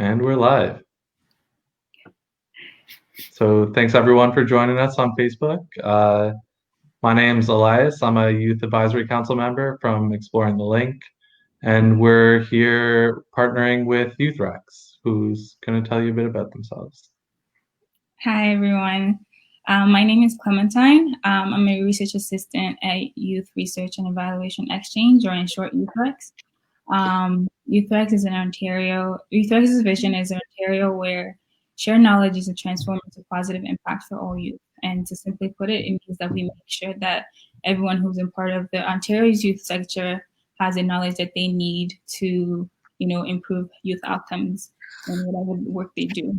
And we're live. So thanks everyone for joining us on Facebook. My name's Elias. I'm a Youth Advisory Council member from Exploring the Link. And we're here partnering with YouthRex, who's going to tell you a bit about themselves. Hi, everyone. My name is Clementine. I'm a research assistant at Youth Research and Evaluation Exchange, or in short, YouthRex. YouthRex is in Ontario. YouthRex's vision is an Ontario where shared knowledge is a transformative positive impact for all youth. And to simply put it, it means that we make sure that everyone who's in part of the Ontario's youth sector has the knowledge that they need to, improve youth outcomes in whatever work they do.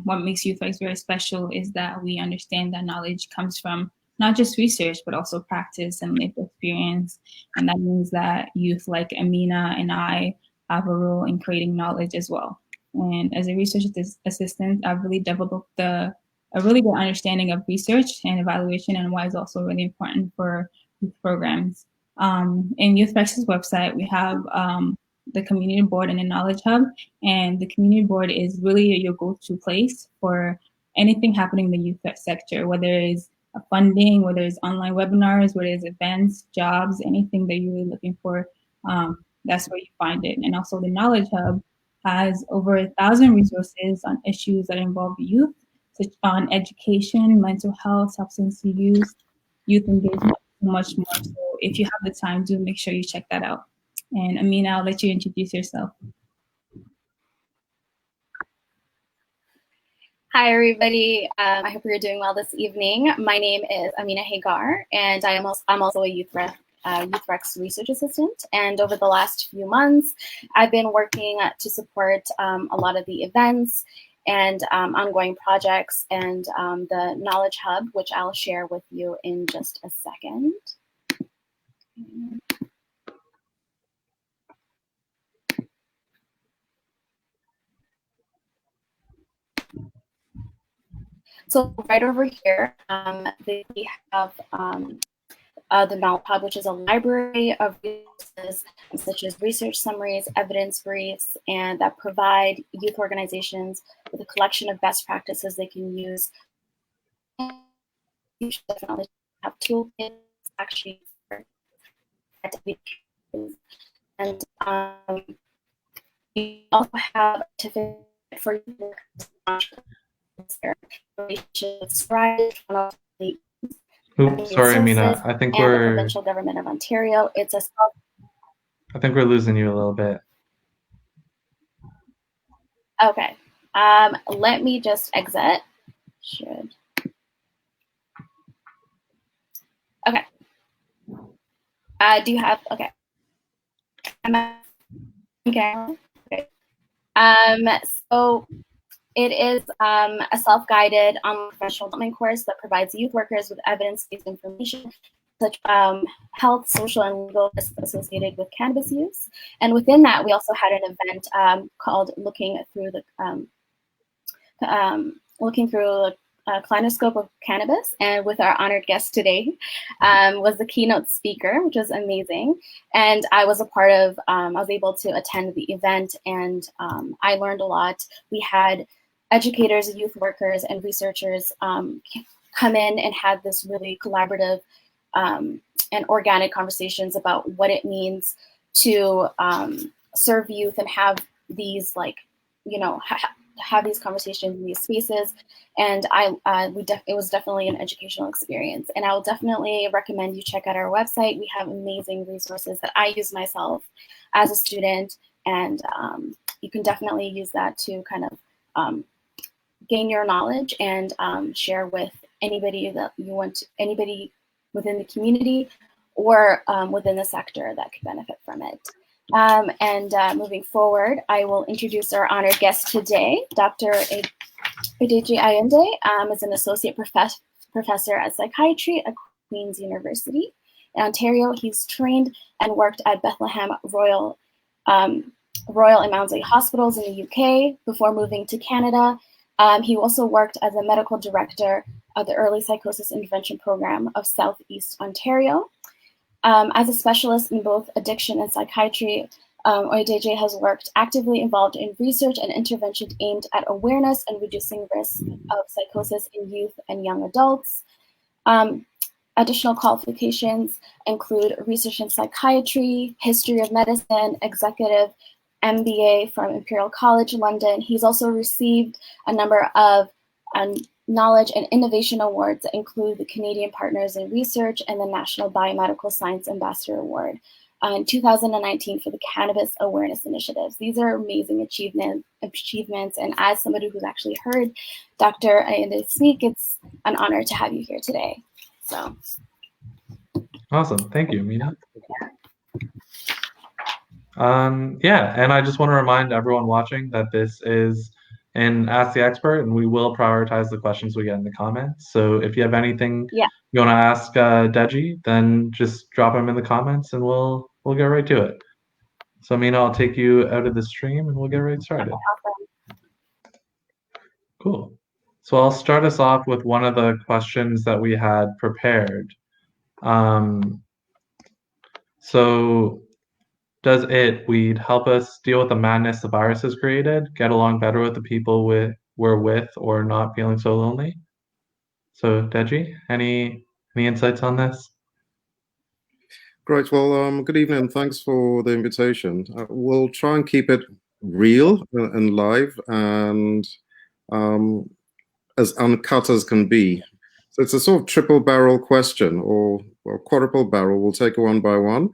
What makes YouthRex very special is that we understand that knowledge comes from not just research, but also practice and lived experience. And that means that youth like Amina and I have a role in creating knowledge as well. And as a research assistant, I've really developed a really good understanding of research and evaluation and why it's also really important for youth programs. In YouthRex's website, we have the community board and a knowledge hub. And the community board is really your go-to place for anything happening in the youth sector, whether it's funding, whether it's online webinars, whether it's events, jobs, anything that you're really looking for, that's where you find it. And also the knowledge hub has over 1,000 resources on issues that involve youth, such on education, mental health, substance use, youth engagement, so much more. So if you have the time, do make sure you check that out. And Amina, I'll let you introduce yourself. Hi, everybody. I hope you're doing well this evening. My name is Amina Hagar, and I'm also a YouthRex research assistant. And over the last few months, I've been working to support a lot of the events and ongoing projects and the Knowledge Hub, which I'll share with you in just a second. So right over here, we have the Knowledge Hub, which is a library of resources such as research summaries, evidence briefs, and that provide youth organizations with a collection of best practices they can use. You should definitely have toolkits, actually, and we also have a certificate for Sorry, Amina. I think we're the provincial government of Ontario. It's a I think we're losing you a little bit. Okay. Let me just exit. Okay. Do you have okay? Okay. So it is a self-guided online professional development course that provides youth workers with evidence-based information, such health, social, and legal risks associated with cannabis use. And within that, we also had an event called Looking Through the Kaleidoscope of Cannabis, and with our honored guest today was the keynote speaker, which was amazing. And I was a part of, I was able to attend the event, and I learned a lot. We had educators, youth workers, and researchers come in and had this really collaborative and organic conversations about what it means to serve youth and have these, like, have these conversations in these spaces. And it was definitely an educational experience. And I will definitely recommend you check out our website. We have amazing resources that I use myself as a student, and you can definitely use that to kind of gain your knowledge and share with anybody that you want to, anybody within the community or within the sector that could benefit from it. Moving forward, I will introduce our honored guest today. Dr. Oyedeji Ayonrinde is an Associate Professor of Psychiatry at Queen's University in Ontario. He's trained and worked at Bethlem Royal and Maudsely hospitals in the UK before moving to Canada. He also worked as a medical director of the Early Psychosis Intervention Program of Southeast Ontario. As a specialist in both addiction and psychiatry, Oyedeji has worked actively involved in research and intervention aimed at awareness and reducing risk of psychosis in youth and young adults. Additional qualifications include research in psychiatry, history of medicine, executive MBA from Imperial College, London. He's also received a number of knowledge and innovation awards that include the Canadian Partners in Research and the National Biomedical Science Ambassador Award in 2019 for the Cannabis Awareness Initiatives. These are amazing achievements, and as somebody who's actually heard Dr. Ayonrinde speak, it's an honor to have you here today. So. Awesome, thank you, Mina. Yeah, and I just want to remind everyone watching that this is an Ask the Expert, and we will prioritize the questions we get in the comments. So if you have anything you want to ask Deji, then just drop them in the comments, and we'll get right to it. So Mina, I'll take you out of the stream, and we'll get right started. Cool. So I'll start us off with one of the questions that we had prepared. So does weed help us deal with the madness the virus has created, get along better with the people we're with, or not feeling so lonely? So Deji, any insights on this? Great. Well, good evening, and thanks for the invitation. We'll try and keep it real and live and as uncut as can be. So it's a sort of triple barrel question, or quadruple barrel. We'll take it one by one.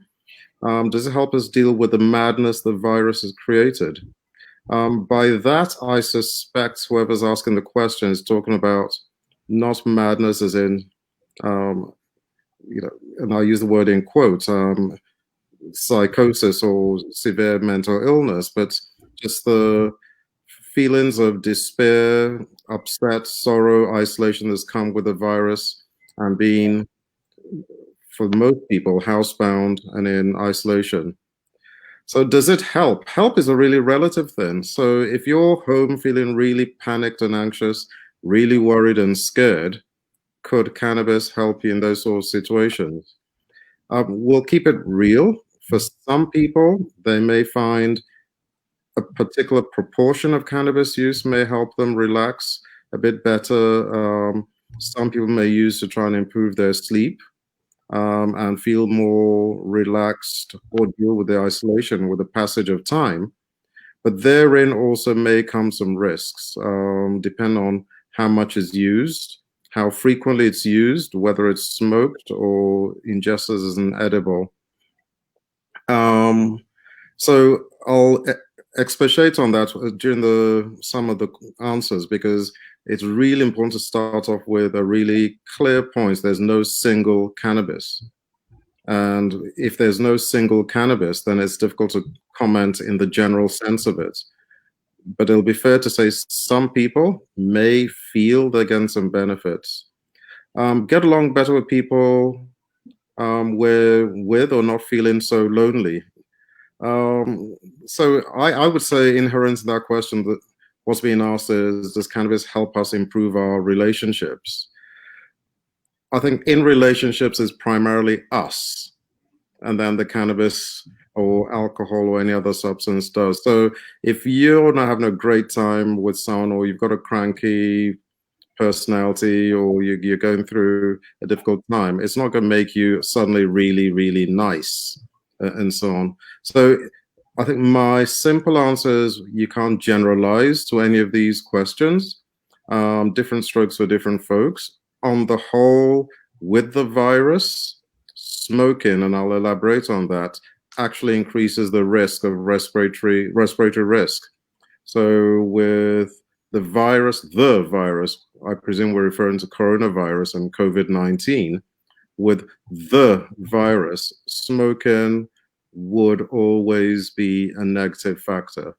Does it help us deal with the madness the virus has created? By that, I suspect whoever's asking the question is talking about not madness as in, and I use the word in quotes, psychosis or severe mental illness, but just the feelings of despair, upset, sorrow, isolation that's come with the virus, and being, for most people, housebound and in isolation. So does it help? Help is a really relative thing. So if you're home feeling really panicked and anxious, really worried and scared, could cannabis help you in those sort of situations? We'll keep it real. For some people, they may find a particular proportion of cannabis use may help them relax a bit better. Some people may use to try and improve their sleep and feel more relaxed or deal with the isolation with the passage of time. But therein also may come some risks, depending on how much is used, how frequently it's used, whether it's smoked or ingested as an edible. So I'll expatiate on that during some of the answers, because it's really important to start off with a really clear point. There's no single cannabis. And if there's no single cannabis, then it's difficult to comment in the general sense of it. But it'll be fair to say some people may feel they're getting some benefits. Get along better with people we're with, or not feeling so lonely. So I would say inherent in that question, that what's being asked is, does cannabis help us improve our relationships? I think in relationships is primarily us, and then the cannabis or alcohol or any other substance does. So if you're not having a great time with someone, or you've got a cranky personality, or you're going through a difficult time, it's not going to make you suddenly really, really nice and so on. So I think my simple answer is you can't generalize to any of these questions. Different strokes for different folks. On the whole, with the virus, smoking, and I'll elaborate on that, actually increases the risk of respiratory risk. So with the virus, I presume we're referring to coronavirus and COVID-19. With the virus, smoking would always be a negative factor,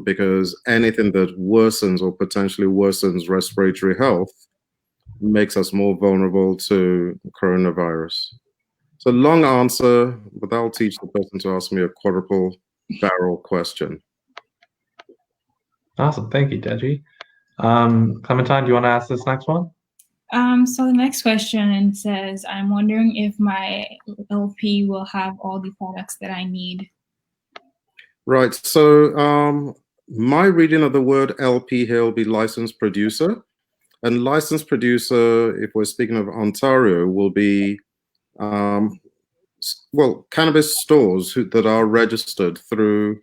because anything that worsens or potentially worsens respiratory health makes us more vulnerable to coronavirus. So long answer, but I'll teach the person to ask me a quadruple barrel question. Awesome, thank you, Deji. Clementine, do you want to ask this next one? So the next question says, I'm wondering if my LP will have all the products that I need. Right. So my reading of the word LP here will be licensed producer. And licensed producer, if we're speaking of Ontario, will be, well, cannabis stores that are registered through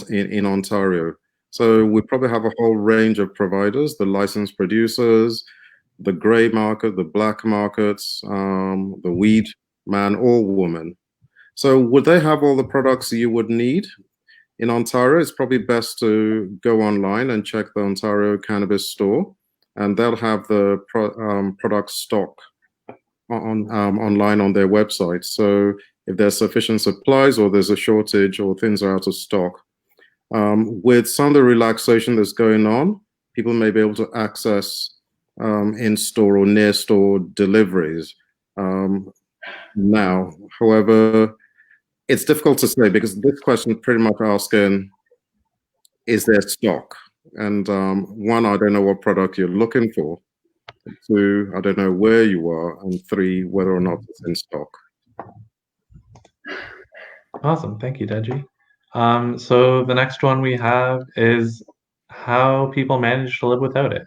in Ontario. So we probably have a whole range of providers, the licensed producers, the gray market, the black markets, the weed man or woman. So would they have all the products you would need? In Ontario, it's probably best to go online and check the Ontario Cannabis Store, and they'll have the product stock online on their website. So if there's sufficient supplies or there's a shortage or things are out of stock, with some of the relaxation that's going on, people may be able to access in-store or near-store deliveries now. However, it's difficult to say because this question pretty much asking, is there stock? And one, I don't know what product you're looking for. Two, I don't know where you are. And three, whether or not it's in stock. Awesome. Thank you, Deji. So the next one we have is how people manage to live without it.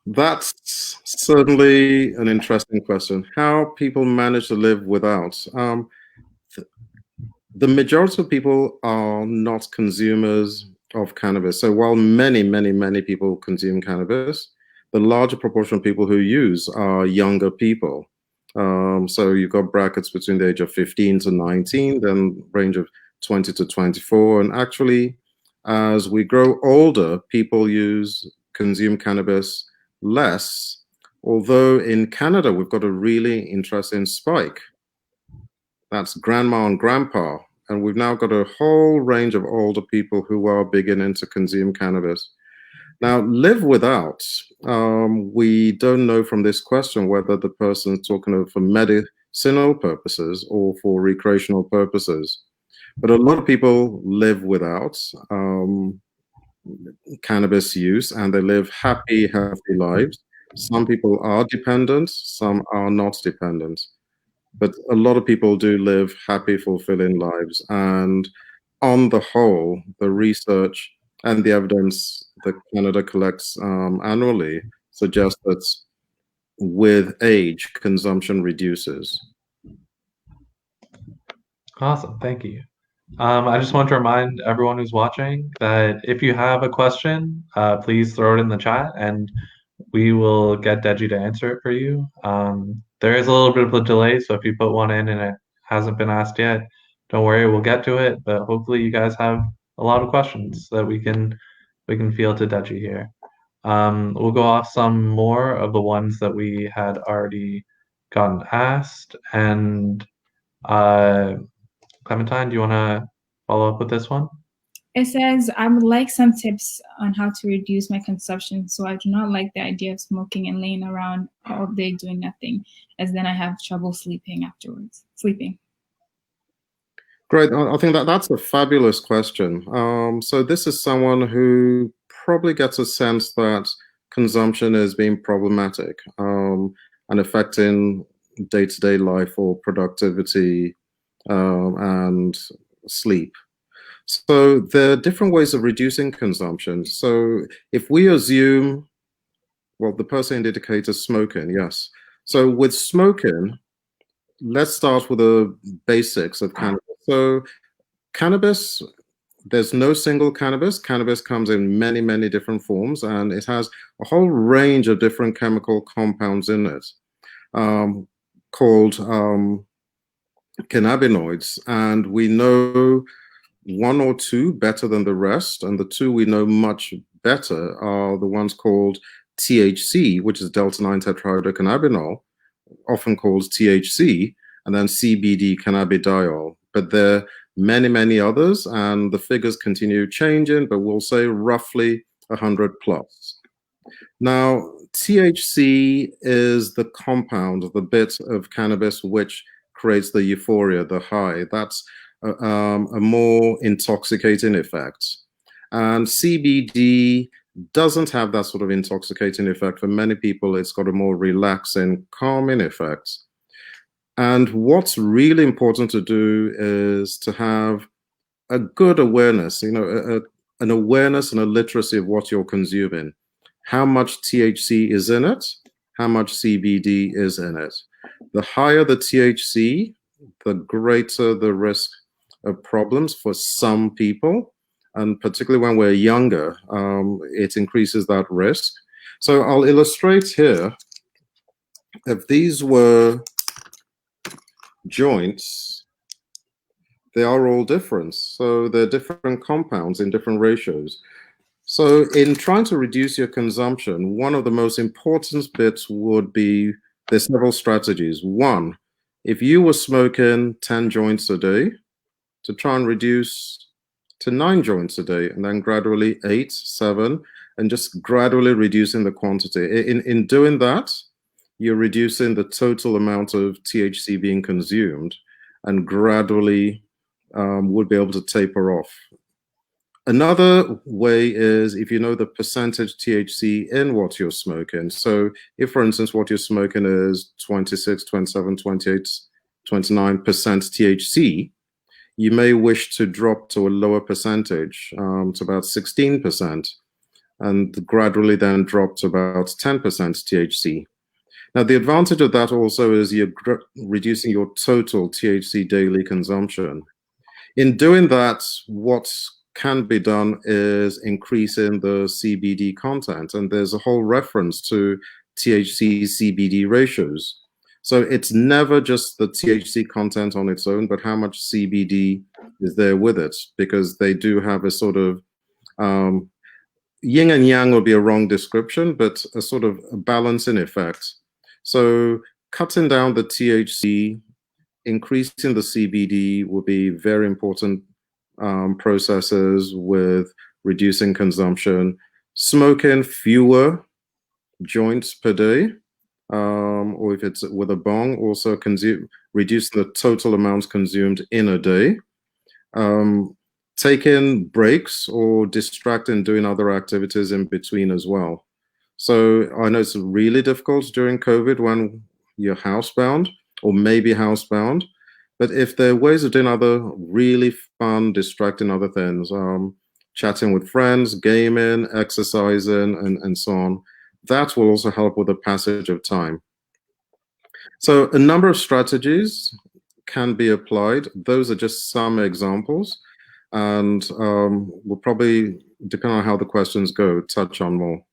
That's certainly an interesting question. How people manage to live without. The majority of people are not consumers of cannabis. So while many people consume cannabis, the larger proportion of people who use are younger people. So you've got brackets between the age of 15 to 19, then range of 20 to 24. And actually, as we grow older, people consume cannabis less. Although in Canada, we've got a really interesting spike. That's grandma and grandpa. And we've now got a whole range of older people who are beginning to consume cannabis. Now, live without, we don't know from this question whether the person is talking of for medicinal purposes or for recreational purposes. But a lot of people live without cannabis use, and they live happy, healthy lives. Some people are dependent, some are not dependent. But a lot of people do live happy, fulfilling lives. And on the whole, the research and the evidence that Canada collects annually suggests that with age, consumption reduces. Awesome. Thank you. I just want to remind everyone who's watching that if you have a question, please throw it in the chat and we will get Deji to answer it for you. There is a little bit of a delay, so if you put one in and it hasn't been asked yet, don't worry, we'll get to it. But hopefully you guys have a lot of questions that we can field to Deji here. We'll go off some more of the ones that we had already gotten asked. And Clementine, do you want to follow up with this one? It says, I would like some tips on how to reduce my consumption. So I do not like the idea of smoking and laying around all day doing nothing, as then I have trouble sleeping afterwards. Great. I think that's a fabulous question. So this is someone who probably gets a sense that consumption is being problematic and affecting day-to-day life or productivity and sleep. So there are different ways of reducing consumption. So if we assume, well, the person indicated smoking, yes. So with smoking, let's start with the basics of cannabis. So cannabis, there's no single cannabis. Cannabis comes in many different forms, and it has a whole range of different chemical compounds in it called cannabinoids. And we know one or two better than the rest, and the two we know much better are the ones called THC, which is delta-9 tetrahydrocannabinol, often called THC, and then CBD cannabidiol. But there are many others, and the figures continue changing, but we'll say roughly 100 plus. Now, THC is the compound, the bit of cannabis which creates the euphoria, the high. That's a more intoxicating effect. And CBD doesn't have that sort of intoxicating effect. For many people, it's got a more relaxing, calming effect. And what's really important to do is to have a good awareness, an awareness and a literacy of what you're consuming. How much THC is in it, how much CBD is in it. The higher the THC, the greater the risk of problems for some people. And particularly when we're younger, it increases that risk. So I'll illustrate here. If these were joints, they are all different. So they're different compounds in different ratios. So in trying to reduce your consumption, one of the most important bits would be, there's several strategies. One, if you were smoking 10 joints a day, to try and reduce to 9 joints a day, and then gradually 8, 7, and just gradually reducing the quantity. In doing that, you're reducing the total amount of THC being consumed, and gradually would be able to taper off. Another way is if you know the percentage THC in what you're smoking. So if, for instance, what you're smoking is 26, 27, 28, 29% THC, you may wish to drop to a lower percentage, to about 16%, and gradually then drop to about 10% THC. Now, the advantage of that also is you're reducing your total THC daily consumption. In doing that, what can be done is increasing the CBD content, and there's a whole reference to THC CBD ratios. So it's never just the THC content on its own, but how much CBD is there with it, because they do have a sort of yin and yang would be a wrong description, but a sort of a balancing effect. So cutting down the THC, increasing the CBD will be very important processes with reducing consumption. Smoking fewer joints per day, or if it's with a bong, also reducing the total amount consumed in a day. Taking breaks or distracting, doing other activities in between as well. So I know it's really difficult during COVID when you're housebound or maybe housebound, but if there are ways of doing other really fun, distracting other things, chatting with friends, gaming, exercising, and so on, that will also help with the passage of time. So a number of strategies can be applied. Those are just some examples, and we'll probably, depending on how the questions go, touch on more.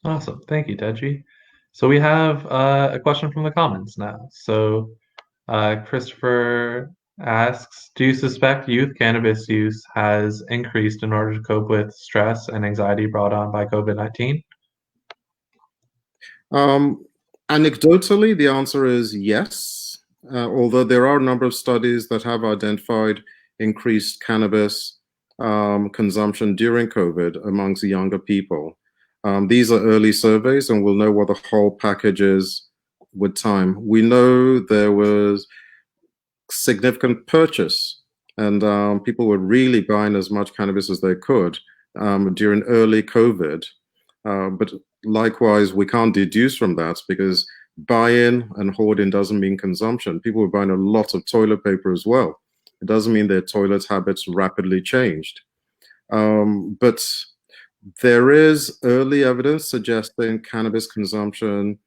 Awesome. Thank you, Deji. So we have a question from the comments now. So Christopher asks, do you suspect youth cannabis use has increased in order to cope with stress and anxiety brought on by COVID-19? Anecdotally, the answer is yes, although there are a number of studies that have identified increased cannabis consumption during COVID amongst younger people. These are early surveys, and we'll know what the whole package is with time. We know there was significant purchase, and people were really buying as much cannabis as they could during early COVID. But likewise, we can't deduce from that, because buying and hoarding doesn't mean consumption. People were buying a lot of toilet paper as well. It doesn't mean their toilet habits rapidly changed. But there is early evidence suggesting cannabis consumption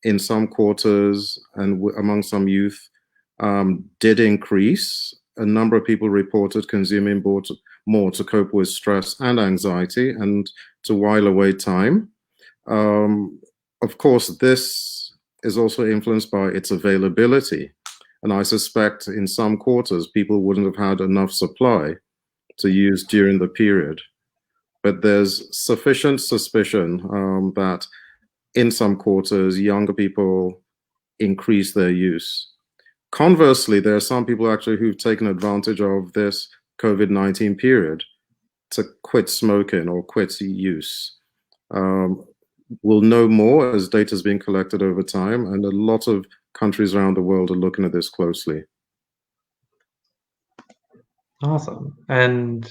in some quarters and among some youth did increase. A number of people reported consuming more to cope with stress and anxiety and to while away time. Of course, this is also influenced by its availability. And I suspect in some quarters, people wouldn't have had enough supply to use during the period. But there's sufficient suspicion that in some quarters, younger people increase their use. Conversely, there are some people actually who've taken advantage of this COVID-19 period to quit smoking or quit use. We'll know more as data is being collected over time, and a lot of countries around the world are looking at this closely. Awesome. And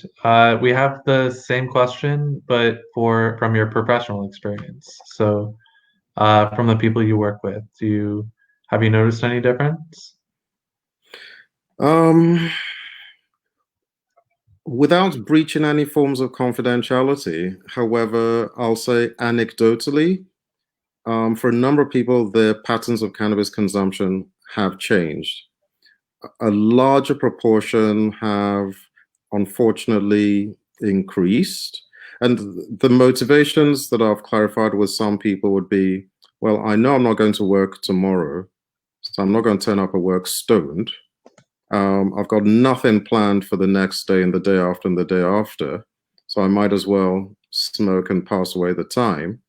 we have the same question, but from your professional experience. So from the people you work with, do you Have you noticed any difference? Without breaching any forms of confidentiality, however, I'll say anecdotally, for a number of people, their patterns of cannabis consumption have changed. A larger proportion have unfortunately increased. And the motivations that I've clarified with some people would be, well, I know I'm not going to work tomorrow, so I'm not going to turn up at work stoned. I've got nothing planned for the next day and the day after and the day after, so I might as well smoke and pass away the time.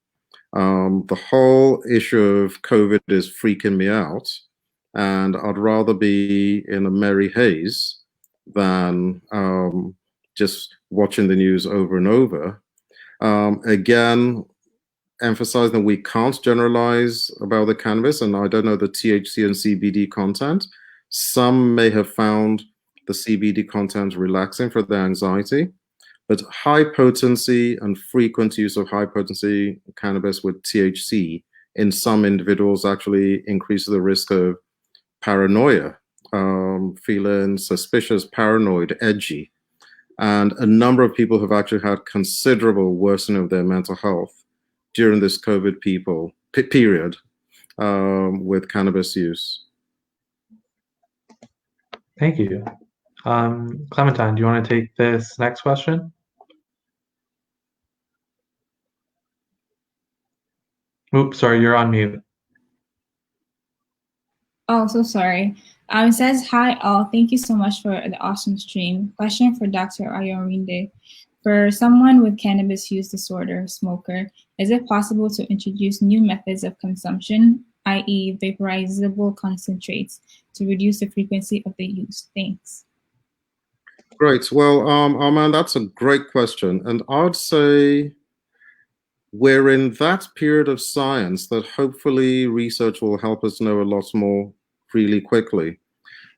The whole issue of COVID is freaking me out, and I'd rather be in a merry haze than just watching the news over and over. Again, emphasizing that we can't generalize about the cannabis, and I don't know the THC and CBD content. Some may have found the CBD content relaxing for their anxiety, but high potency and frequent use of high potency cannabis with THC in some individuals actually increases the risk of paranoia, feeling suspicious, paranoid, edgy. And a number of people have actually had considerable worsening of their mental health during this COVID period with cannabis use. Thank you. Clementine, do you want to take this next question? Oops, sorry, you're on mute. Oh, so sorry. It says, hi all, thank you so much for the awesome stream. Question for Dr. Ayonrinde. For someone with cannabis use disorder, smoker, is it possible to introduce new methods of consumption, i.e. vaporizable concentrates, to reduce the frequency of the use? Thanks. Great. Well, Arman, that's a great question. And I'd say we're in that period of science that hopefully research will help us know a lot more really quickly.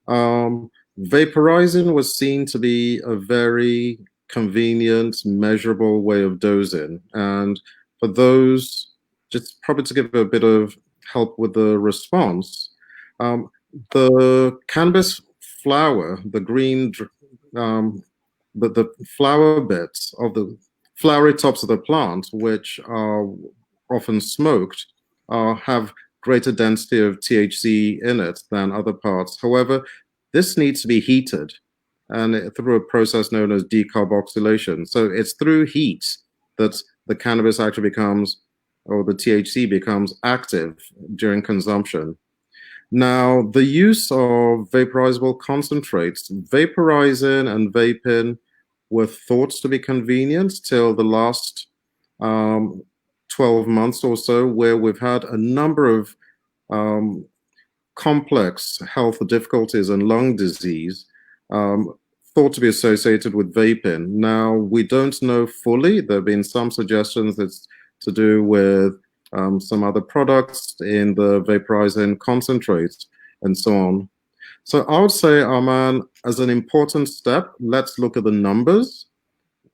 Vaporizing was seen to be a very convenient, measurable way of dosing. And for those, just probably to give a bit of help with the response, the cannabis flower, the green, the flower bits of the flowery tops of the plant, which are often smoked, have greater density of THC in it than other parts. However, this needs to be heated and through a process known as decarboxylation. So it's through heat that the cannabis actually becomes, or the THC becomes active during consumption. Now, the use of vaporizable concentrates, vaporizing and vaping were thought to be convenient till the last 12 months or so, where we've had a number of complex health difficulties and lung disease thought to be associated with vaping. Now, we don't know fully. There have been some suggestions that's to do with some other products in the vaporizing concentrates and so on. So I would say, Arman, as an important step, let's look at the numbers.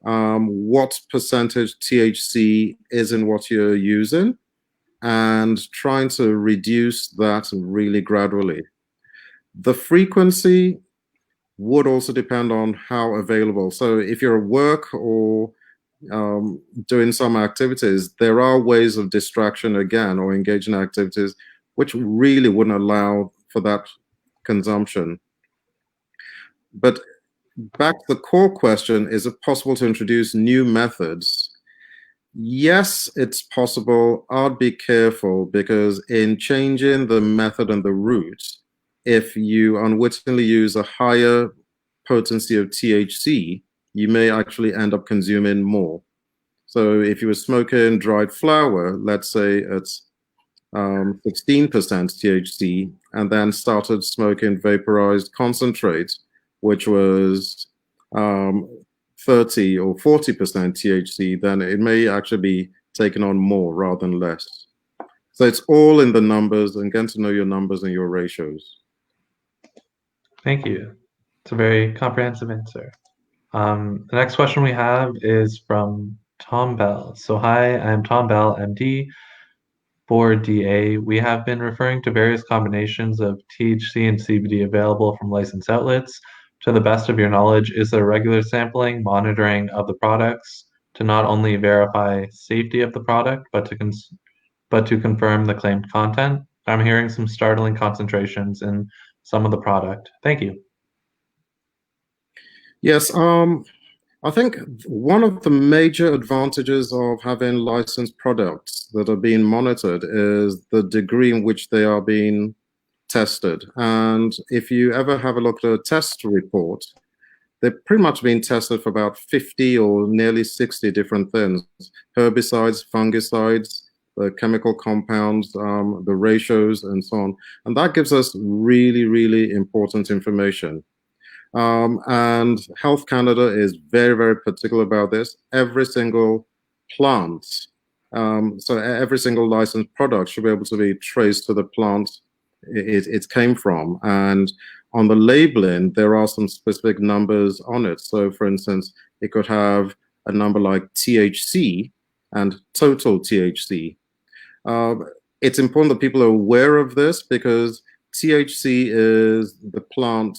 What percentage THC is in what you're using, and trying to reduce that really gradually. The frequency would also depend on how available. So if you're at work or doing some activities, there are ways of distraction again, or engaging in activities which really wouldn't allow for that consumption. But back to the core question, is it possible to introduce new methods? Yes, it's possible. I'd be careful, because in changing the method and the route, if you unwittingly use a higher potency of THC, you may actually end up consuming more. So if you were smoking dried flower, let's say it's 16% THC, and then started smoking vaporized concentrate, which was 30 or 40% THC, then it may actually be taken on more rather than less. So it's all in the numbers, and getting to know your numbers and your ratios. Thank you. It's a very comprehensive answer. The next question we have is from Tom Bell. So hi, I'm Tom Bell, MD. 4DA, we have been referring to various combinations of THC and CBD available from licensed outlets. To the best of your knowledge, is there regular sampling, monitoring of the products to not only verify safety of the product, but to confirm the claimed content? I'm hearing some startling concentrations in some of the product. Thank you. Yes, I think one of the major advantages of having licensed products that are being monitored is the degree in which they are being tested. And if you ever have a look at a test report, they're pretty much being tested for about 50 or nearly 60 different things: herbicides, fungicides, the chemical compounds, the ratios, and so on. And that gives us really, really important information. And Health Canada is very, very particular about this. Every single plant, so every single licensed product should be able to be traced to the plant it came from. And on the labeling, there are some specific numbers on it. So for instance, it could have a number like THC and total THC. It's important that people are aware of this, because THC is the plant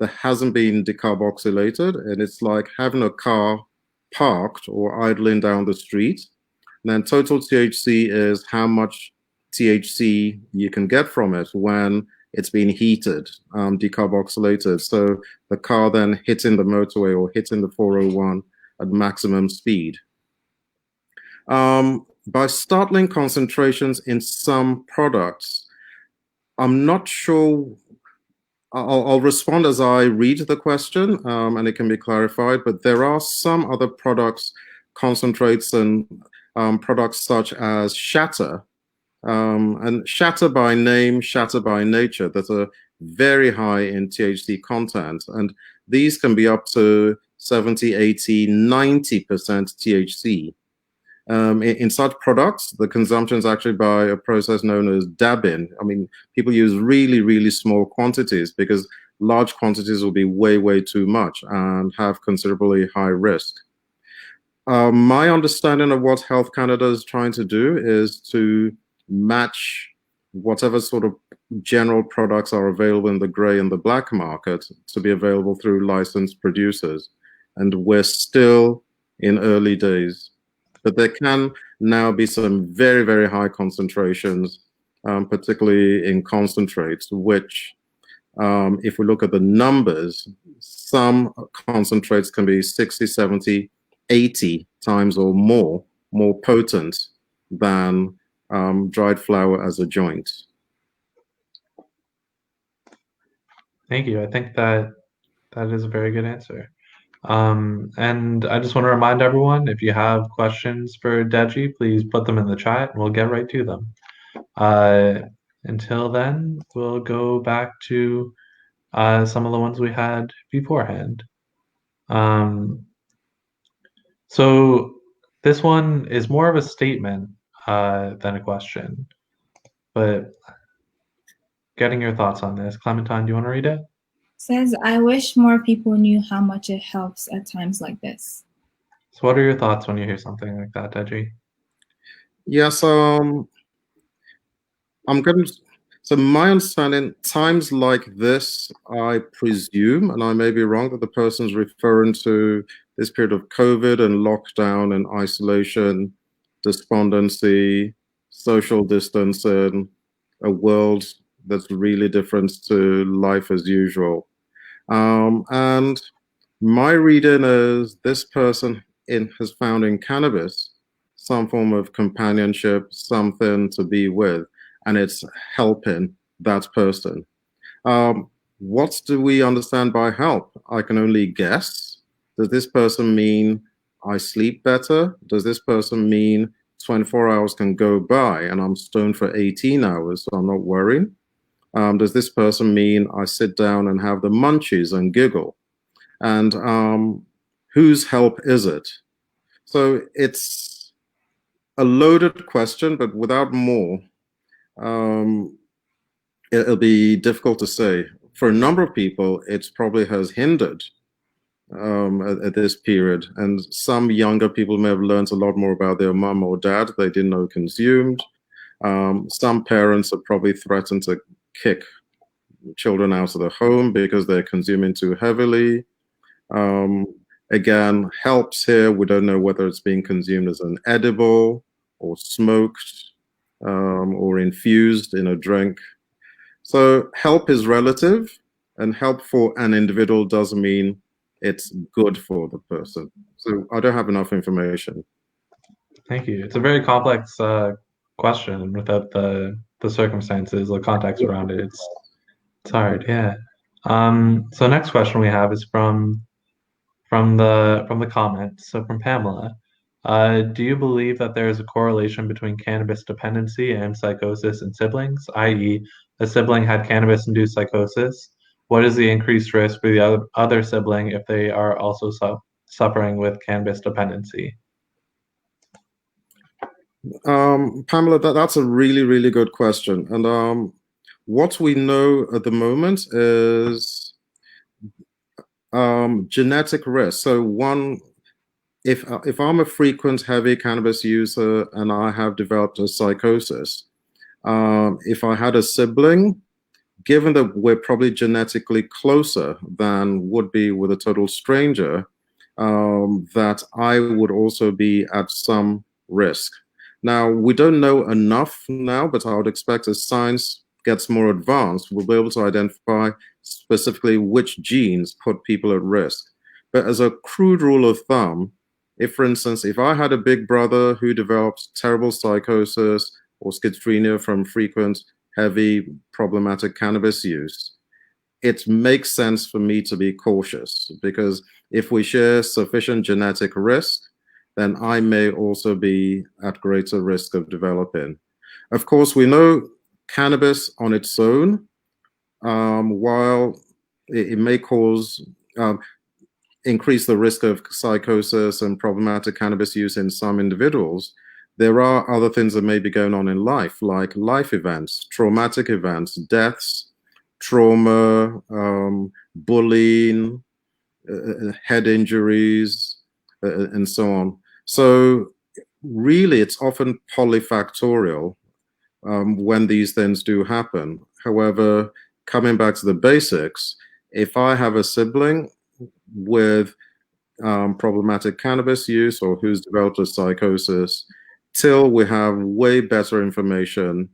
that hasn't been decarboxylated, and it's like having a car parked or idling down the street. And then total THC is how much THC you can get from it when it's been heated, decarboxylated. So the car then hitting the motorway or hitting the 401 at maximum speed. By startling concentrations in some products, I'm not sure. I'll respond as I read the question, and it can be clarified, but there are some other products, concentrates, and products such as shatter, and shatter by name, shatter by nature, that are very high in THC content. And these can be up to 70, 80, 90% THC. In such products, the consumption is actually by a process known as dabbing. I mean, people use really, really small quantities, because large quantities will be way, way too much and have considerably high risk. My understanding of what Health Canada is trying to do is to match whatever sort of general products are available in the gray and the black market to be available through licensed producers. And we're still in early days. But there can now be some very, very high concentrations, particularly in concentrates, which, if we look at the numbers, some concentrates can be 60, 70, 80 times or more potent than dried flower as a joint. Thank you. I think that is a very good answer. And I just want to remind everyone, if you have questions for Deji, please put them in the chat and we'll get right to them. Until then, we'll go back to some of the ones we had beforehand. So this one is more of a statement than a question, but getting your thoughts on this. Clementine, do you want to read it? Says, I wish more people knew how much it helps at times like this. So what are your thoughts when you hear something like that, Deji? Yes, so my understanding, times like this, I presume, and I may be wrong, that the person's referring to this period of COVID and lockdown and isolation, despondency, social distancing, a world that's really different to life as usual. And my reading is this person has found in cannabis some form of companionship, something to be with, and it's helping that person. What do we understand by help? I can only guess. Does this person mean I sleep better? Does this person mean 24 hours can go by and I'm stoned for 18 hours, so I'm not worrying? Does this person mean I sit down and have the munchies and giggle? And whose help is it? So it's a loaded question, but without more, it'll be difficult to say. For a number of people, it probably has hindered at this period. And some younger people may have learned a lot more about their mom or dad they didn't know consumed. Some parents are probably threatened to kick children out of the home because they're consuming too heavily. Again, helps here, we don't know whether it's being consumed as an edible or smoked or infused in a drink. So help is relative, and help for an individual doesn't mean it's good for the person. So I don't have enough information. Thank you. It's a very complex question, and without the circumstances, the context around it, it's hard. Yeah. So next question we have is from the comments. So from Pamela, do you believe that there is a correlation between cannabis dependency and psychosis in siblings, i.e., a sibling had cannabis-induced psychosis? What is the increased risk for the other sibling if they are also suffering with cannabis dependency? Pamela, that's a really, really good question. And what we know at the moment is genetic risk. So if I'm a frequent heavy cannabis user and I have developed a psychosis, if I had a sibling, given that we're probably genetically closer than would be with a total stranger, that I would also be at some risk. Now, we don't know enough now, but I would expect as science gets more advanced, we'll be able to identify specifically which genes put people at risk. But as a crude rule of thumb, if, for instance, if I had a big brother who developed terrible psychosis or schizophrenia from frequent, heavy, problematic cannabis use, it makes sense for me to be cautious, because if we share sufficient genetic risk, then I may also be at greater risk of developing. Of course, we know cannabis on its own, while it may cause increase the risk of psychosis and problematic cannabis use in some individuals, there are other things that may be going on in life, like life events, traumatic events, deaths, trauma, bullying, head injuries, and so on. So really, it's often polyfactorial when these things do happen. However, coming back to the basics, if I have a sibling with problematic cannabis use or who's developed a psychosis, till we have way better information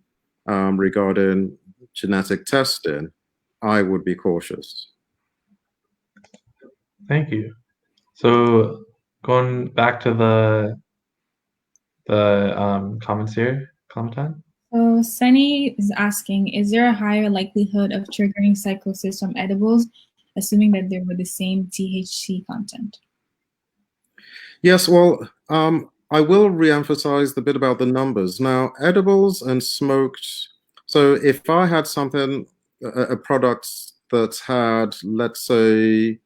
regarding genetic testing, I would be cautious. Thank you. So going back to the comments here, Clementine? So Sunny is asking, is there a higher likelihood of triggering psychosis from edibles, assuming that they were the same THC content? Yes, well, I will re-emphasize the bit about the numbers. Now, edibles and smoked, so if I had something, a product that had, let's say,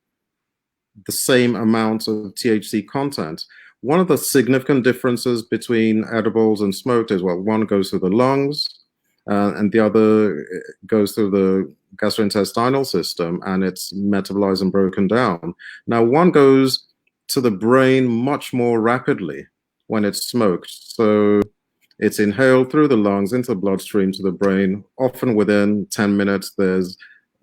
the same amount of THC content, one of the significant differences between edibles and smoked is, well, one goes through the lungs and the other goes through the gastrointestinal system, and it's metabolized and broken down. Now, one goes to the brain much more rapidly when it's smoked. So it's inhaled through the lungs into the bloodstream to the brain. Often within 10 minutes, there's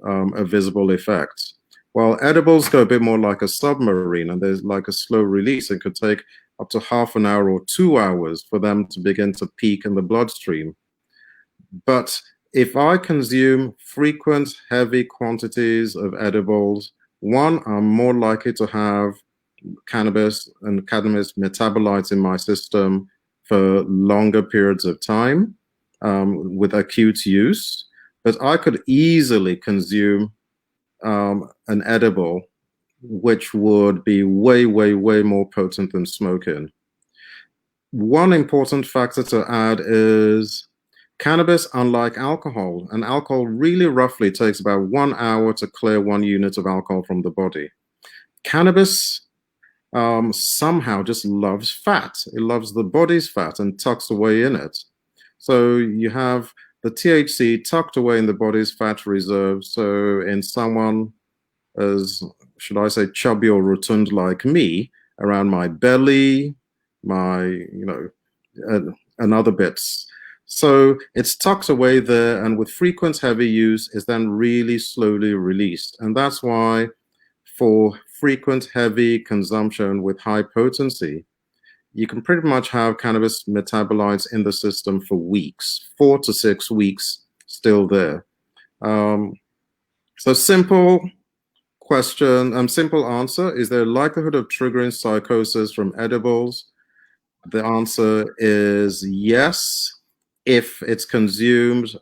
a visible effect. While edibles go a bit more like a submarine, and there's like a slow release. It could take up to half an hour or 2 hours for them to begin to peak in the bloodstream. But if I consume frequent, heavy quantities of edibles, one, I'm more likely to have cannabis and cannabis metabolites in my system for longer periods of time with acute use. But I could easily consume an edible which would be way, way, way more potent than smoking. One important factor to add is cannabis, unlike alcohol, and alcohol really roughly takes about 1 hour to clear 1 unit of alcohol from the body. Cannabis somehow just loves fat. It loves the body's fat and tucks away in it. So you have the THC tucked away in the body's fat reserve. So in someone as, should I say, chubby or rotund like me, around my belly, my, and other bits. So it's tucked away there, and with frequent heavy use is then really slowly released. And that's why for frequent heavy consumption with high potency, you can pretty much have cannabis metabolites in the system for weeks, 4 to 6 weeks still there. So simple question, simple answer, is there a likelihood of triggering psychosis from edibles? The answer is yes, if it's consumed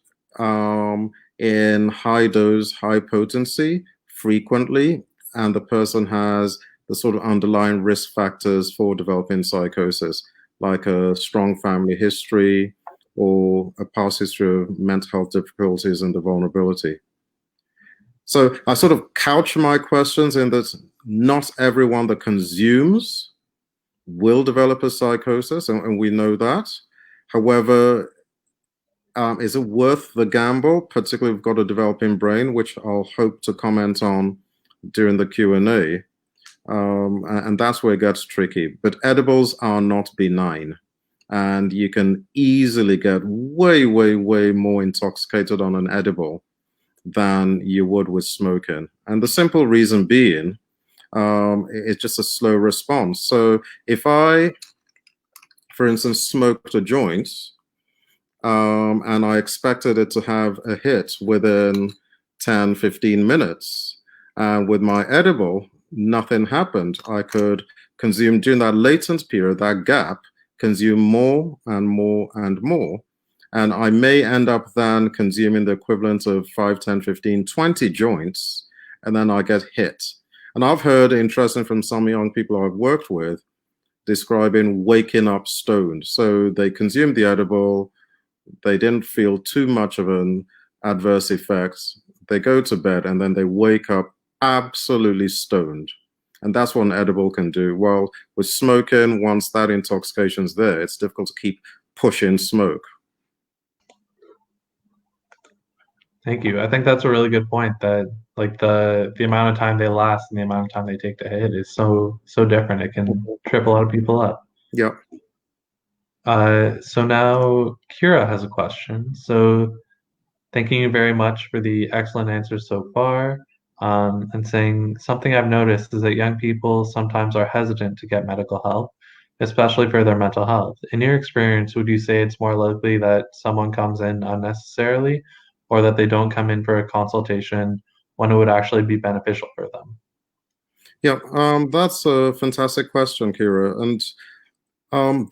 in high dose, high potency, frequently, and the person has the sort of underlying risk factors for developing psychosis, like a strong family history or a past history of mental health difficulties and the vulnerability. So I sort of couch my questions in that not everyone that consumes will develop a psychosis, and we know that. However, is it worth the gamble, particularly if we've got a developing brain, which I'll hope to comment on during the Q&A. And that's where it gets tricky. But edibles are not benign. And you can easily get way, way, way more intoxicated on an edible than you would with smoking. And the simple reason being, it's just a slow response. So if I, for instance, smoked a joint, and I expected it to have a hit within 10, 15 minutes, and with my edible, nothing happened. I could consume, during that latent period, that gap, consume more and more and more. And I may end up then consuming the equivalent of 5, 10, 15, 20 joints, and then I get hit. And I've heard, interesting from some young people I've worked with, describing waking up stoned. So they consumed the edible, they didn't feel too much of an adverse effect. They go to bed and then they wake up absolutely stoned. And that's what an edible can do. Well, with smoking, once that intoxication's there, it's difficult to keep pushing smoke. Thank you. I think that's a really good point, that like the amount of time they last and the amount of time they take to hit is so different. It can trip a lot of people up. Yeah. So now Kira has a question. So thanking you very much for the excellent answers so far. And saying, something I've noticed is that young people sometimes are hesitant to get medical help, especially for their mental health. In your experience, would you say it's more likely that someone comes in unnecessarily, or that they don't come in for a consultation when it would actually be beneficial for them? Yeah, that's a fantastic question, Kira. And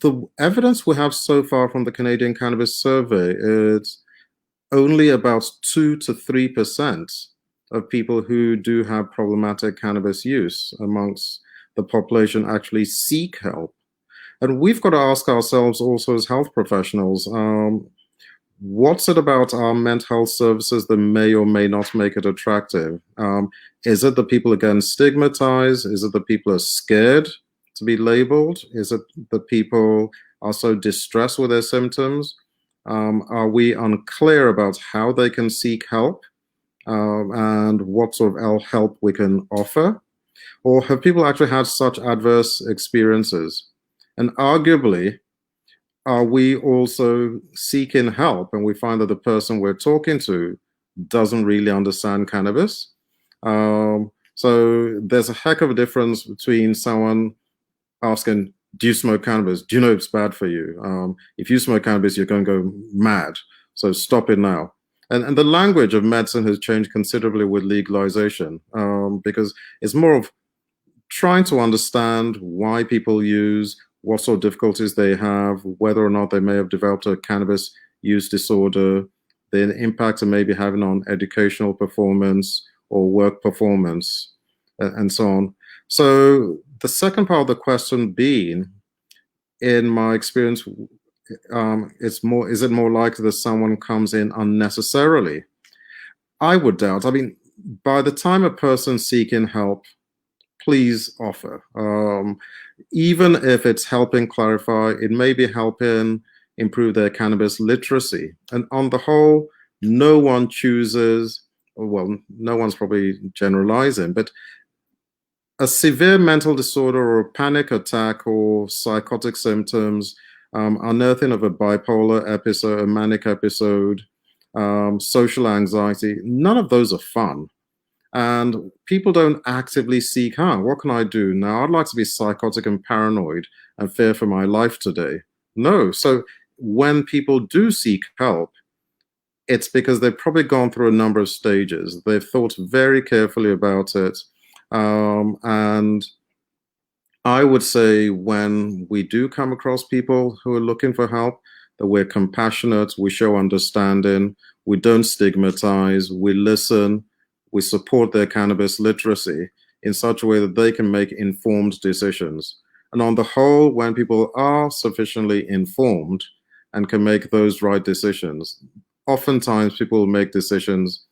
the evidence we have so far from the Canadian Cannabis Survey is only about 2 to 3% of people who do have problematic cannabis use amongst the population actually seek help. And we've got to ask ourselves also as health professionals, what's it about our mental health services that may or may not make it attractive? Is it that people are getting stigmatized? Is it that people are scared to be labeled? Is it that people are so distressed with their symptoms? Are we unclear about how they can seek help and what sort of help we can offer? Or have people actually had such adverse experiences? And arguably, are we also seeking help and we find that the person we're talking to doesn't really understand cannabis? So there's a heck of a difference between someone asking, do you smoke cannabis? Do you know it's bad for you? If you smoke cannabis, you're going to go mad. So stop it now. And the language of medicine has changed considerably with legalization, because it's more of trying to understand why people use, what sort of difficulties they have, whether or not they may have developed a cannabis use disorder, the impact it may be having on educational performance or work performance, and so on. So the second part of the question being, in my experience, is it more likely that someone comes in unnecessarily? I would doubt. I mean, by the time a person's seeking help, please offer. Even if it's helping clarify, it may be helping improve their cannabis literacy. And on the whole, no one chooses, well, no one's probably generalizing, but a severe mental disorder or a panic attack or psychotic symptoms unearthing of a bipolar episode, a manic episode, social anxiety, none of those are fun. And people don't actively seek out, what can I do? Now, I'd like to be psychotic and paranoid and fear for my life today. No. So when people do seek help, it's because they've probably gone through a number of stages. They've thought very carefully about it. And I would say when we do come across people who are looking for help, that we're compassionate, we show understanding, we don't stigmatize, we listen, we support their cannabis literacy in such a way that they can make informed decisions. And on the whole, when people are sufficiently informed and can make those right decisions, oftentimes people will make decisions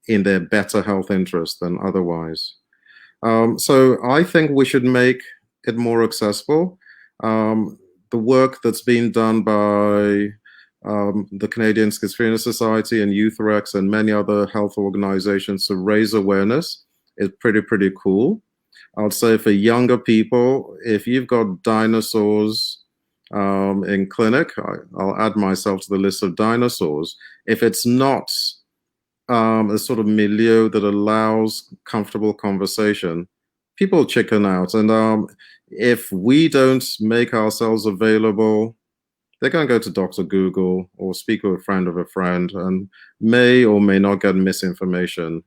in their better health interest than otherwise. So I think we should make it more accessible. The work that's been done by the Canadian Schizophrenia Society and YouthRex and many other health organizations to raise awareness is pretty cool. I would say for younger people, if you've got dinosaurs in clinic, I'll add myself to the list of dinosaurs. If it's not a sort of milieu that allows comfortable conversation, people chicken out. And if we don't make ourselves available, they're going to go to Dr. Google or speak with a friend of a friend and may or may not get misinformation.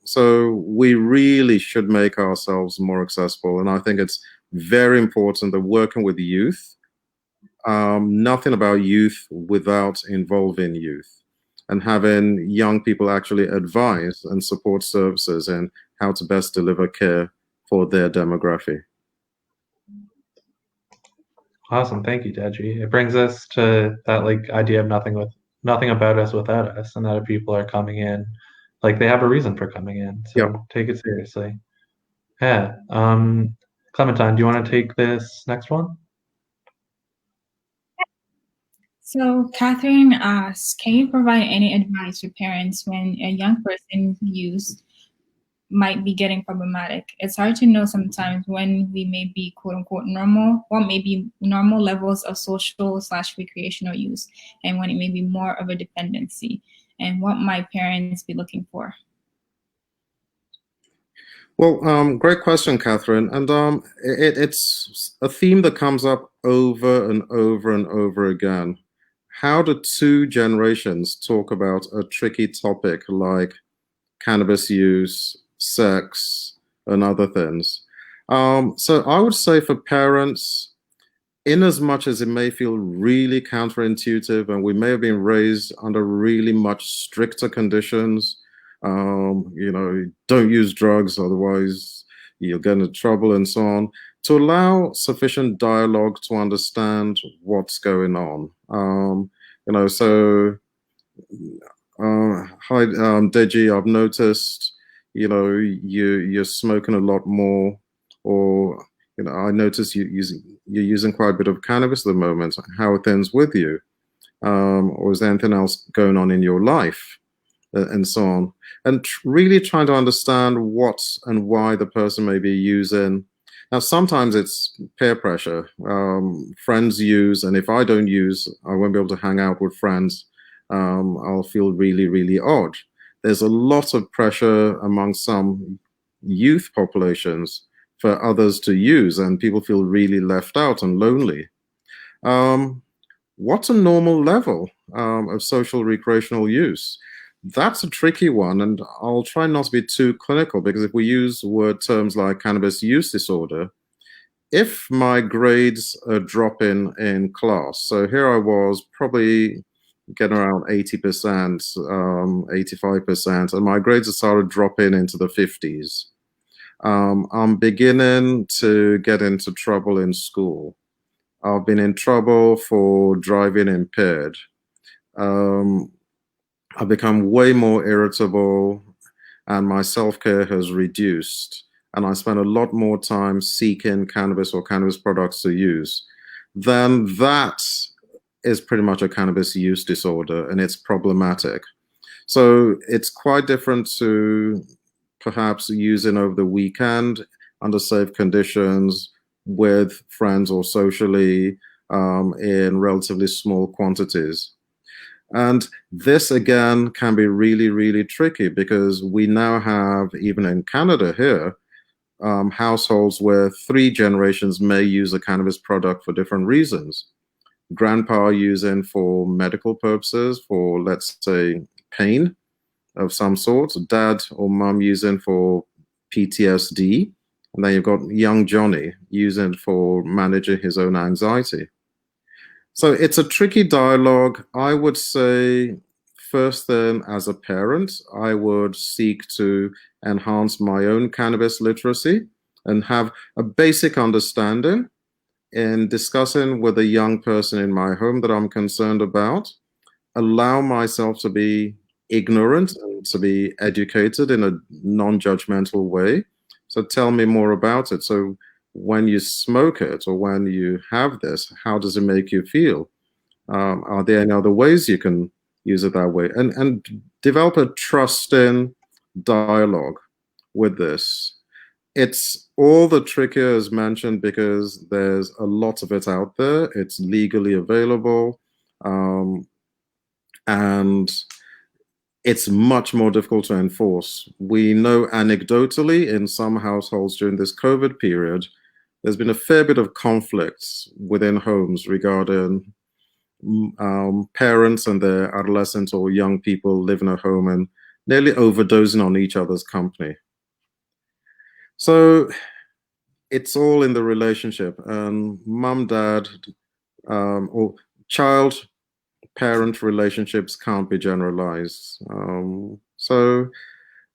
So we really should make ourselves more accessible. And I think it's very important that working with youth, nothing about youth without involving youth and having young people actually advise and support services in how to best deliver care for their demographic. Awesome, thank you, Deji. It brings us to that idea of nothing about us without us, and that if people are coming in, they have a reason for coming in. So Take it seriously. Yeah. Clementine, do you want to take this next one? So Catherine asks, can you provide any advice for parents when a young person use might be getting problematic? It's hard to know sometimes when we may be quote unquote normal, what may be normal levels of social/recreational use, and when it may be more of a dependency, and what might parents be looking for? Well, great question, Catherine. And it's a theme that comes up over and over and over again. How do two generations talk about a tricky topic like cannabis use, sex, and other things? So I would say for parents, in as much as it may feel really counterintuitive and we may have been raised under really much stricter conditions, don't use drugs, otherwise you'll get into trouble and so on, to allow sufficient dialogue to understand what's going on. Hi, Deji, I've noticed, you're smoking a lot more, or, I notice you're using quite a bit of cannabis at the moment. How are things with you? Or is there anything else going on in your life? And so on. And really trying to understand what and why the person may be using. Now, sometimes it's peer pressure. Friends use, and if I don't use, I won't be able to hang out with friends. I'll feel really, really odd. There's a lot of pressure among some youth populations for others to use, and people feel really left out and lonely. What's a normal level of social recreational use? That's a tricky one, and I'll try not to be too clinical, because if we use word terms like cannabis use disorder, if my grades are dropping in class, so here I was probably getting around 80%, 85%, and my grades have started dropping into the 50s. I'm beginning to get into trouble in school. I've been in trouble for driving impaired. I've become way more irritable, and my self-care has reduced, and I spend a lot more time seeking cannabis or cannabis products to use, then that is pretty much a cannabis use disorder, and it's problematic. So it's quite different to perhaps using over the weekend under safe conditions with friends or socially, in relatively small quantities. And this, again, can be really, really tricky because we now have, even in Canada here, households where 3 generations may use a cannabis product for different reasons. Grandpa using for medical purposes, for, let's say, pain of some sort. Dad or mom using for PTSD. And then you've got young Johnny using for managing his own anxiety. So it's a tricky dialogue. I would say, first then, as a parent, I would seek to enhance my own cannabis literacy and have a basic understanding in discussing with a young person in my home that I'm concerned about, allow myself to be ignorant and to be educated in a non-judgmental way. So tell me more about it. So when you smoke it or when you have this, how does it make you feel? Are there any other ways you can use it that way? And develop a trusting dialogue with this. It's all the trickier, as mentioned, because there's a lot of it out there. It's legally available. And it's much more difficult to enforce. We know anecdotally in some households during this COVID period, there's been a fair bit of conflicts within homes regarding parents and their adolescents or young people living at home and nearly overdosing on each other's company. So it's all in the relationship, and mom, dad, or child-parent relationships can't be generalized. So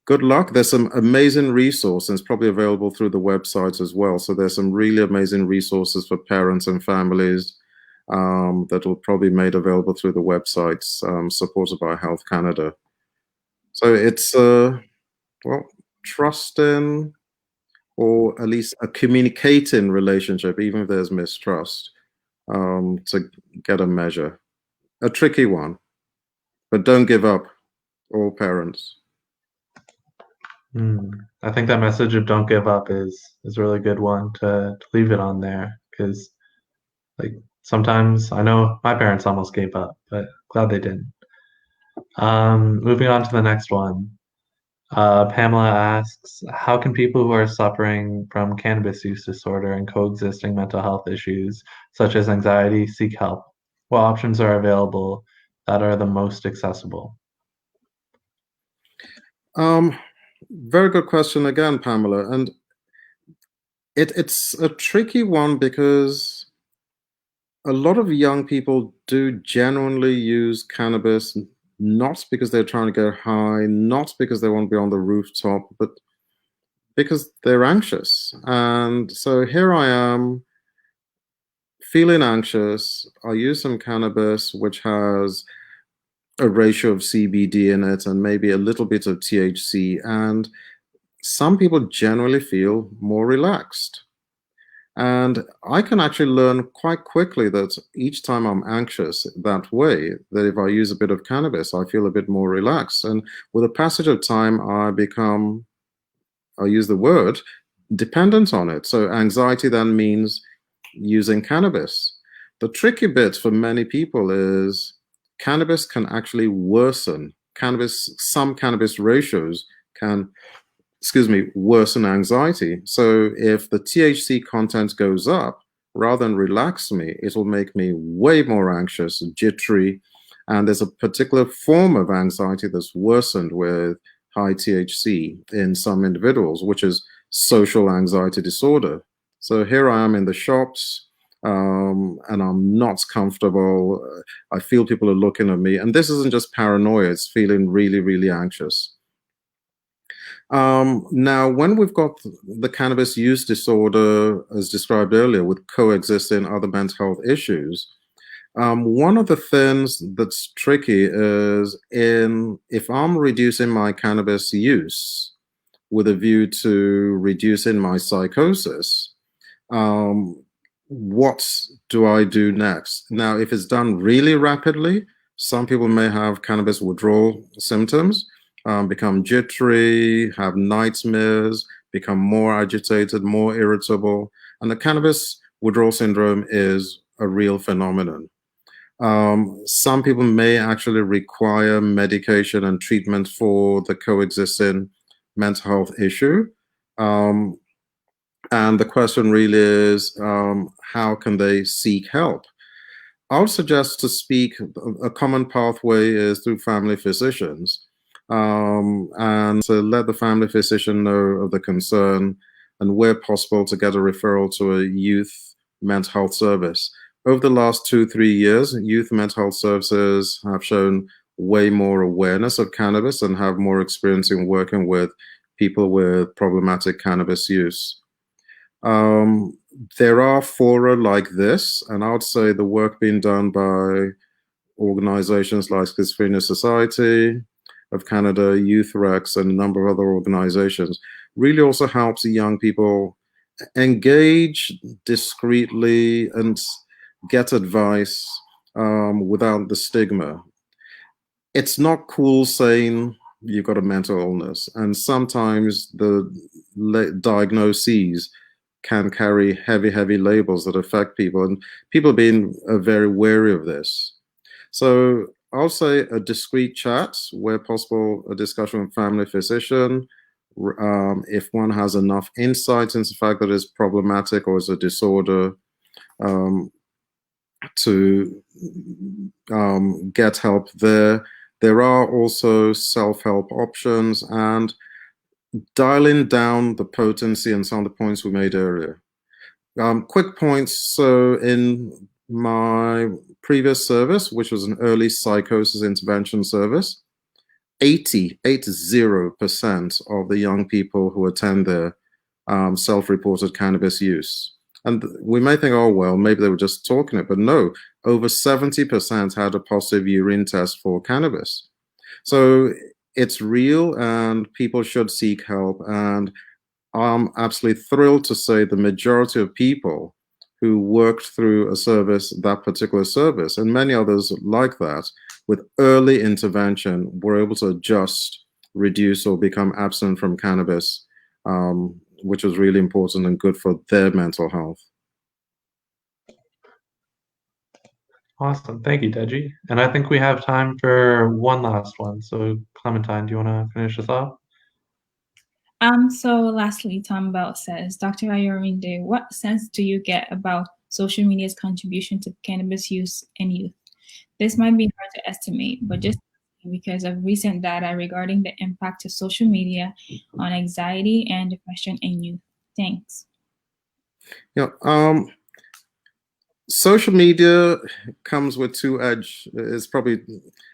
good luck. There's some amazing resources, probably available through the website as well. So there's some really amazing resources for parents and families that will probably be made available through the websites supported by Health Canada. So it's, well, trusting, or at least a communicating relationship, even if there's mistrust, to get a measure. A tricky one, but don't give up, all parents. I think that message of don't give up is a really good one to leave it on there, because like sometimes I know my parents almost gave up, but glad they didn't. Moving on to the next one. Pamela asks, how can people who are suffering from cannabis use disorder and coexisting mental health issues, such as anxiety, seek help? What options are available that are the most accessible? Very good question again, Pamela. And it's a tricky one because a lot of young people do genuinely use cannabis, not because they're trying to get high, not because they want to be on the rooftop, but because they're anxious. And so here I am feeling anxious. I use some cannabis, which has a ratio of CBD in it and maybe a little bit of THC. And some people generally feel more relaxed. And I can actually learn quite quickly that each time I'm anxious that way, that if I use a bit of cannabis, I feel a bit more relaxed. And with the passage of time, I use the word, dependent on it. So anxiety then means using cannabis. The tricky bit for many people is cannabis can actually worsen. Some cannabis ratios can worsen anxiety. So if the THC content goes up, rather than relax me, it'll make me way more anxious, jittery. And there's a particular form of anxiety that's worsened with high THC in some individuals, which is social anxiety disorder. So here I am in the shops, and I'm not comfortable. I feel people are looking at me. And this isn't just paranoia, it's feeling really, really anxious. Now, when we've got the cannabis use disorder, as described earlier, with coexisting other mental health issues, one of the things that's tricky is if I'm reducing my cannabis use with a view to reducing my psychosis, what do I do next? Now, if it's done really rapidly, some people may have cannabis withdrawal symptoms, become jittery, have nightmares, become more agitated, more irritable. And the cannabis withdrawal syndrome is a real phenomenon. Some people may actually require medication and treatment for the coexisting mental health issue. And the question really is, how can they seek help? I would suggest to speak, a common pathway is through family physicians, and to let the family physician know of the concern, and where possible to get a referral to a youth mental health service. Over the last 2-3 years, youth mental health services have shown way more awareness of cannabis and have more experience in working with people with problematic cannabis use. There are fora like this, and I would say the work being done by organizations like Schizophrenia Society of Canada, YouthRex, and a number of other organizations really also helps young people engage discreetly and get advice without the stigma. It's not cool saying you've got a mental illness, and sometimes the diagnoses can carry heavy labels that affect people, and people being very wary of this. So I'll say a discreet chat, where possible, a discussion with family physician. If one has enough insight into the fact that it's problematic or is a disorder, to get help there. There are also self-help options, and dialing down the potency and some of the points we made earlier. Quick points. So in my previous service, which was an early psychosis intervention service, 80% of the young people who attend there self-reported cannabis use. And we may think, oh, well, maybe they were just talking it, but no, over 70% had a positive urine test for cannabis. So it's real, and people should seek help. And I'm absolutely thrilled to say the majority of people who worked through a service, that particular service, and many others like that, with early intervention, were able to adjust, reduce, or become abstinent from cannabis, which was really important and good for their mental health. Awesome. Thank you, Deji. And I think we have time for one last one. So Clementine, do you want to finish this off? So lastly, Tom Bell says, Dr. Ayonrinde, what sense do you get about social media's contribution to cannabis use in youth? This might be hard to estimate, but just because of recent data regarding the impact of social media on anxiety and depression in youth. Thanks. Yeah, social media comes with it's probably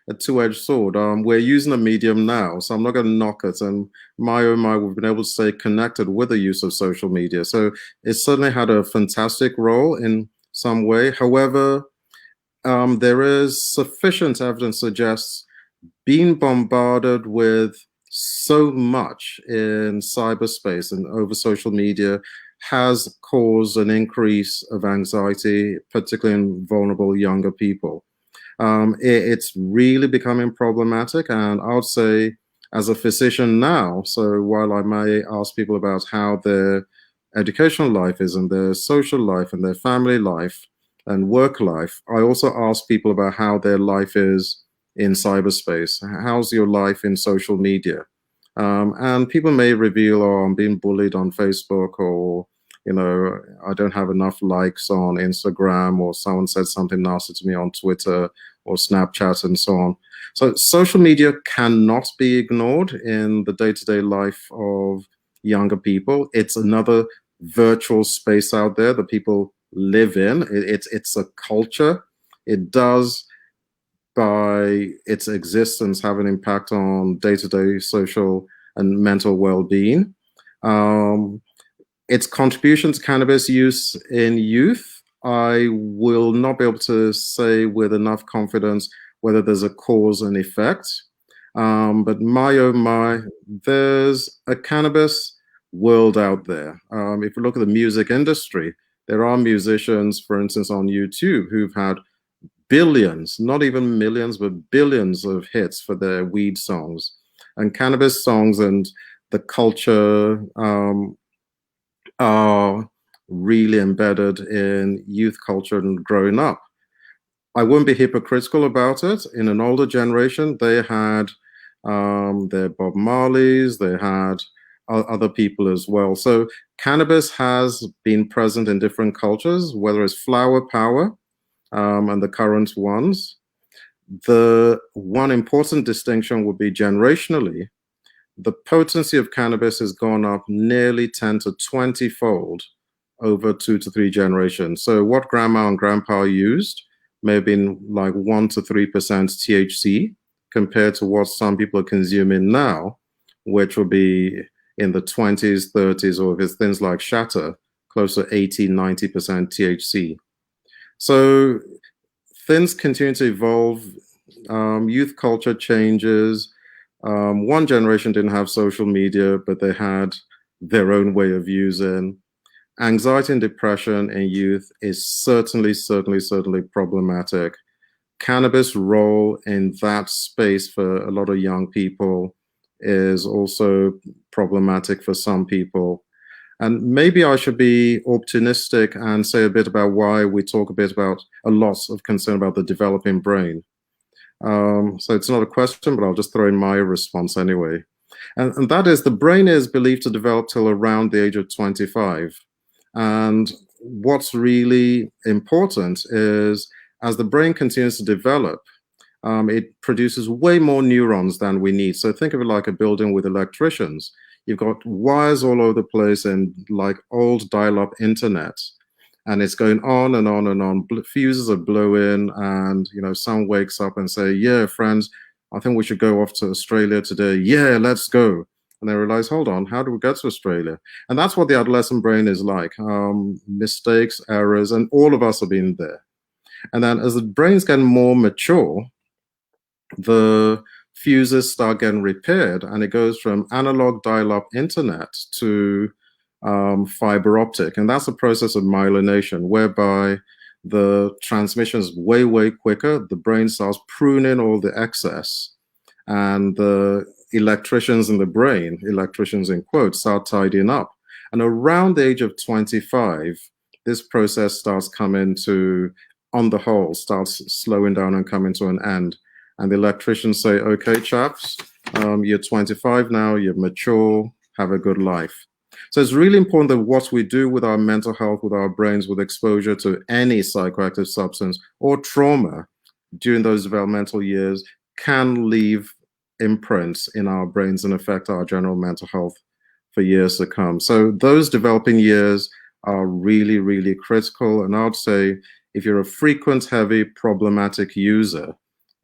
a two-edged sword. We're using a medium now, so I'm not going to knock it. And we've been able to stay connected with the use of social media. So it's certainly had a fantastic role in some way. However, there is sufficient evidence suggests being bombarded with so much in cyberspace and over social media has caused an increase of anxiety, particularly in vulnerable younger people. It's really becoming problematic, and I would say, as a physician now, so while I may ask people about how their educational life is and their social life and their family life and work life, I also ask people about how their life is in cyberspace. How's your life in social media? And people may reveal, oh, I'm being bullied on Facebook, or, you know, I don't have enough likes on Instagram, or someone said something nasty to me on Twitter or Snapchat and so on. So social media cannot be ignored in the day-to-day life of younger people. It's another virtual space out there that people live in. It's a culture. It does, by its existence, have an impact on day-to-day social and mental well-being. Its contribution to cannabis use in youth, I will not be able to say with enough confidence whether there's a cause and effect. But my, oh my, there's a cannabis world out there. If you look at the music industry, there are musicians, for instance, on YouTube who've had billions, not even millions, but billions of hits for their weed songs. And cannabis songs and the culture are really embedded in youth culture and growing up. I wouldn't be hypocritical about it. In an older generation, they had their Bob Marleys, they had other people as well. So cannabis has been present in different cultures, whether it's flower power and the current ones. The one important distinction would be generationally. The potency of cannabis has gone up nearly 10 to 20 fold over 2 to 3 generations. So what grandma and grandpa used may have been like 1 to 3% THC compared to what some people are consuming now, which will be in the 20s, 30s, or if it's things like shatter, close to 80, 90% THC. So things continue to evolve. Youth culture changes. One generation didn't have social media, but they had their own way of using. Anxiety and depression in youth is certainly problematic. Cannabis' role in that space for a lot of young people is also problematic for some people. And maybe I should be optimistic and say a bit about why we talk a lot of concern about the developing brain. So it's not a question, but I'll just throw in my response anyway. And that is, the brain is believed to develop till around the age of 25. And what's really important is, as the brain continues to develop, it produces way more neurons than we need. So think of it like a building with electricians. You've got wires all over the place and like old dial-up internet. And it's going on and on and on. Fuses are blowing, and someone wakes up and say, "Yeah, friends, I think we should go off to Australia today." "Yeah, let's go." And they realize, hold on, how do we get to Australia? And that's what the adolescent brain is like. Mistakes, errors, and all of us have been there. And then as the brain's getting more mature, the fuses start getting repaired, and it goes from analog dial-up internet to fiber optic. And that's a process of myelination, whereby the transmission is way quicker. The brain starts pruning all the excess, and the electricians in the brain, electricians in quotes, start tidying up. And around the age of 25, this process starts coming to, on the whole, starts slowing down and coming to an end. And the electricians say, "Okay, chaps, you're 25 now, you're mature, have a good life." So it's really important that what we do with our mental health, with our brains, with exposure to any psychoactive substance or trauma during those developmental years can leave imprints in our brains and affect our general mental health for years to come. So those developing years are really critical. And I would say, if you're a frequent, heavy, problematic user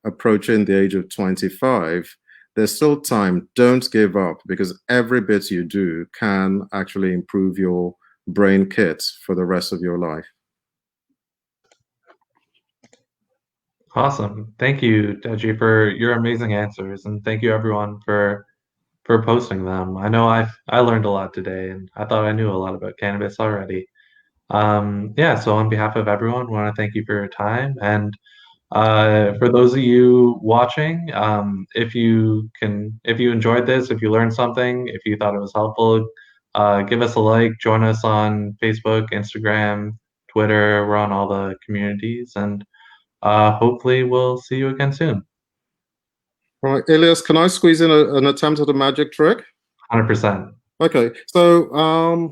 approaching the age of 25, there's still time. Don't give up, because every bit you do can actually improve your brain kit for the rest of your life. Awesome. Thank you, Deji, for your amazing answers, and thank you everyone for posting them. I know I learned a lot today, and I thought I knew a lot about cannabis already. Yeah, so on behalf of everyone, I want to thank you for your time. And for those of you watching, if you enjoyed this, if you learned something, if you thought it was helpful, give us a like, join us on Facebook, Instagram, Twitter. We're on all the communities, and hopefully we'll see you again soon. All right, Elias, can I squeeze in an attempt at a magic trick? 100%. Okay, so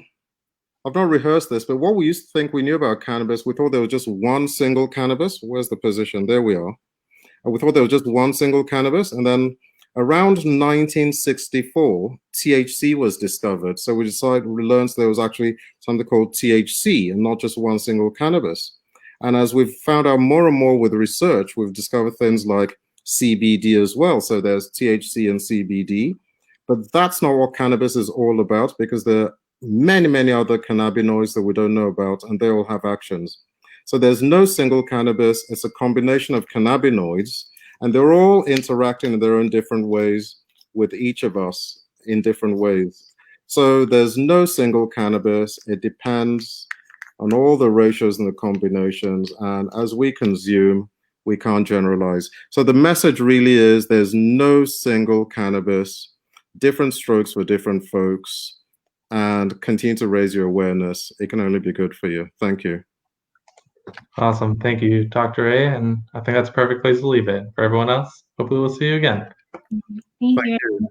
I've not rehearsed this, but what we used to think we knew about cannabis, we thought there was just one single cannabis. Where's the position? There we are. And we thought there was just one single cannabis. And then around 1964, THC was discovered. So we learned there was actually something called THC and not just one single cannabis. And as we've found out more and more with research, we've discovered things like CBD as well. So there's THC and CBD. But that's not what cannabis is all about, because there are many other cannabinoids that we don't know about, and they all have actions. So there's no single cannabis. It's a combination of cannabinoids, and they're all interacting in their own different ways with each of us in different ways. So there's no single cannabis. It depends on all the ratios and the combinations. And as we consume, we can't generalize. So the message really is, there's no single cannabis, different strokes for different folks. and continue to raise your awareness. It can only be good for you. Thank you. Awesome. Thank you, Dr. A. And I think that's a perfect place to leave it. For everyone else, hopefully we'll see you again. Thank you. You.